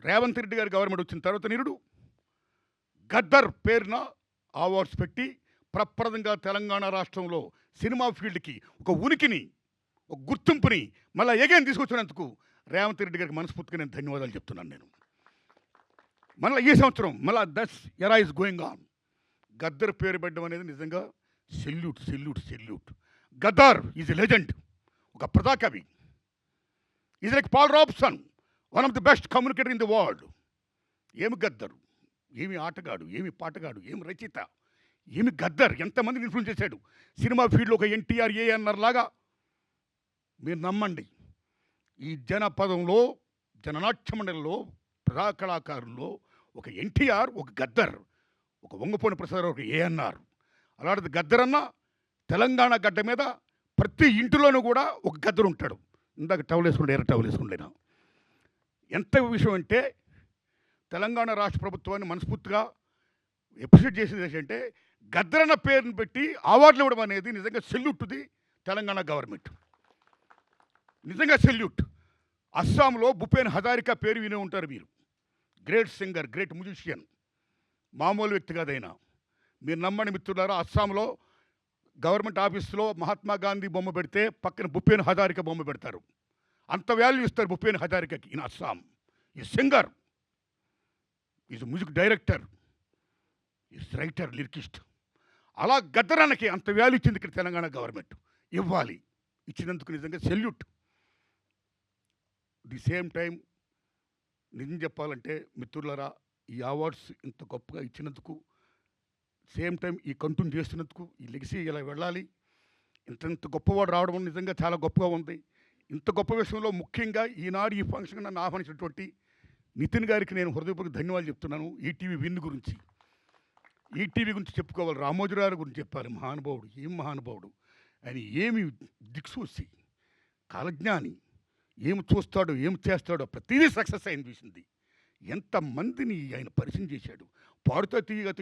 రేవంత్ రెడ్డి గారి గవర్నమెంట్ వచ్చిన తర్వాత నిరుడు గద్దర్ పేరున అవార్డ్స్ పెట్టి ప్రప్రదంగా తెలంగాణ రాష్ట్రంలో సినిమా ఫీల్డ్కి ఒక ఉనికిని, ఒక గుర్తింపుని మళ్ళీ ఎగైన్ తీసుకొచ్చినందుకు రేవంత్ రెడ్డి గారికి మనస్ఫూర్తిగా నేను ధన్యవాదాలు చెప్తున్నాను. నేను మళ్ళీ ఈ సంవత్సరం మళ్ళీ దట్స్ ఎరా ఇస్ గోయింగ్ ఆన్. గద్దర్ పేరు పెట్టడం అనేది నిజంగా salute salute salute. Gaddar is a legend, ఒక ప్రజాకవి. Is like Paul Robeson, one of the best communicator in the world. ఏమి గద్దరు, ఏమి ఆటగాడు, ఏమి పాటగాడు, ఏమి రచయిత, ఏమి గద్దర్, ఎంతమందిని ఇన్ఫ్లుయెన్స్ చేశాడు సినిమా ఫీల్డ్లో. ఒక ఎన్టీఆర్ ఏఎన్ఆర్ లాగా. మీరు నమ్మండి, ఈ జనపదంలో, జననాట్య మండలిలో, ప్రజా కళాకారుల్లో ఒక ఎన్టీఆర్, ఒక గద్దర్, ఒక వంగపోని ప్రసాద్, ఒక ఏఎన్ఆర్. అలాంటిది గద్దర్ అన్న తెలంగాణ గడ్డ మీద ప్రతి ఇంటిలోనూ కూడా ఒక గద్దరు ఉంటాడు. ఇందాక టవల్ వేసుకుంటే ఎర్ర టవల్ వేసుకుంటేనా ఎంత విషయం అంటే, తెలంగాణ రాష్ట్ర ప్రభుత్వాన్ని మనస్ఫూర్తిగా అప్రిషియేట్ చేసేది ఏంటంటే, గద్దరన్న పేరుని పెట్టి అవార్డులు ఇవ్వడం అనేది నిజంగా సెల్యూట్ ది తెలంగాణ గవర్నమెంట్. నిజంగా సెల్యూట్. అస్సాంలో భూపేన్ హజారికా పేరు వినే ఉంటారు మీరు. గ్రేట్ సింగర్, గ్రేట్ మ్యూజిషియన్, మామూలు వ్యక్తి కాదైనా. మీరు నమ్మని మిత్రులారా, అస్సాంలో గవర్నమెంట్ ఆఫీస్లో మహాత్మా గాంధీ బొమ్మ పెడితే పక్కన భూపేన్ హజారికా బొమ్మ పెడతారు. అంత వాల్యూ ఇస్తారు భూపేన్ హజారికాకి. ఇన్ అస్సాం ఈ singer, is music director, is writer, lyricist. అలా గద్దరానికి అంత వాల్యూ ఇచ్చింది ఇక్కడ తెలంగాణ గవర్నమెంట్. ఇవ్వాలి, ఇచ్చినందుకు నిజంగా సెల్యూట్. ది సేమ్ టైం నిజం చెప్పాలంటే మిత్రులారా, ఈ అవార్డ్స్ ఇంత గొప్పగా ఇచ్చినందుకు, సేమ్ టైం ఈ కంటిన్యూ చేస్తున్నందుకు, ఈ లెగసీ ఇలా వెళ్ళాలి. ఇంత గొప్పవాడు రావడం నిజంగా చాలా గొప్పగా ఉంది. ఇంత గొప్ప విషయంలో ముఖ్యంగా ఈనాడు ఈ ఫంక్షన్ నన్ను ఆహ్వానించినటువంటి నితిన్ గారికి నేను హృదయపూర్వక ధన్యవాదాలు చెప్తున్నాను. ఈటీవీ విన్ గురించి, ఈటీవీ గురించి చెప్పుకోవాలి, రామోజీరావు గురించి చెప్పాలి. మహానుభావుడు, ఏం మహానుభావుడు ఆయన, ఏమి దిక్సూచి, కాలజ్ఞాని, ఏమి చూస్తాడో, ఏమి చేస్తాడో ప్రతిదీ సక్సెస్ ఆయన చూసింది. ఎంతమందిని ఆయన పరిచయం చేశాడు. పాడుతా తీయగా